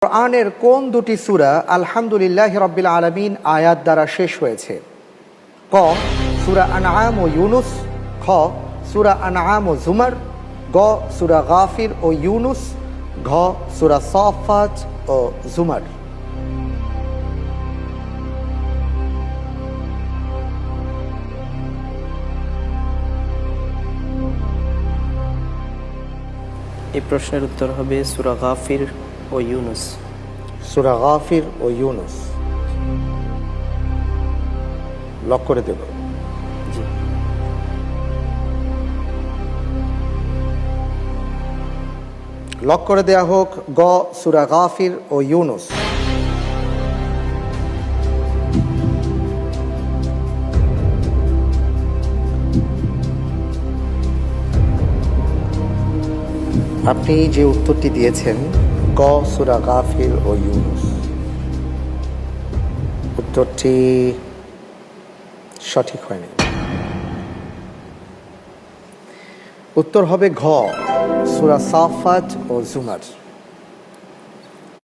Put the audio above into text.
কোরআনের কোন দুটি সূরা আলহামদুলিল্লাহি রাব্বিল আলামিন আয়াত দ্বারা শেষ হয়েছে? ক সূরা আনআম ও ইউনুস, খ সূরা আনআম ও জুমার, গ সূরা গাফির ও ইউনুস, ঘ সূরা সাফাত ও জুমার। এই প্রশ্নের উত্তর হবে সূরা গাফির ও ইউনুস। সূরা গাফির ও ইউনুস লক করে দেব। জি, লক করে দেয়া হোক গ সূরা গাফির ও ইউনুস। আপনি যে উত্তরটি দিয়েছেন গ সূরা গাফির ও ইউনুস, উত্তরটি সঠিক হয়নি। উত্তর হবে ঘ সূরা সাফাত ও জুমার।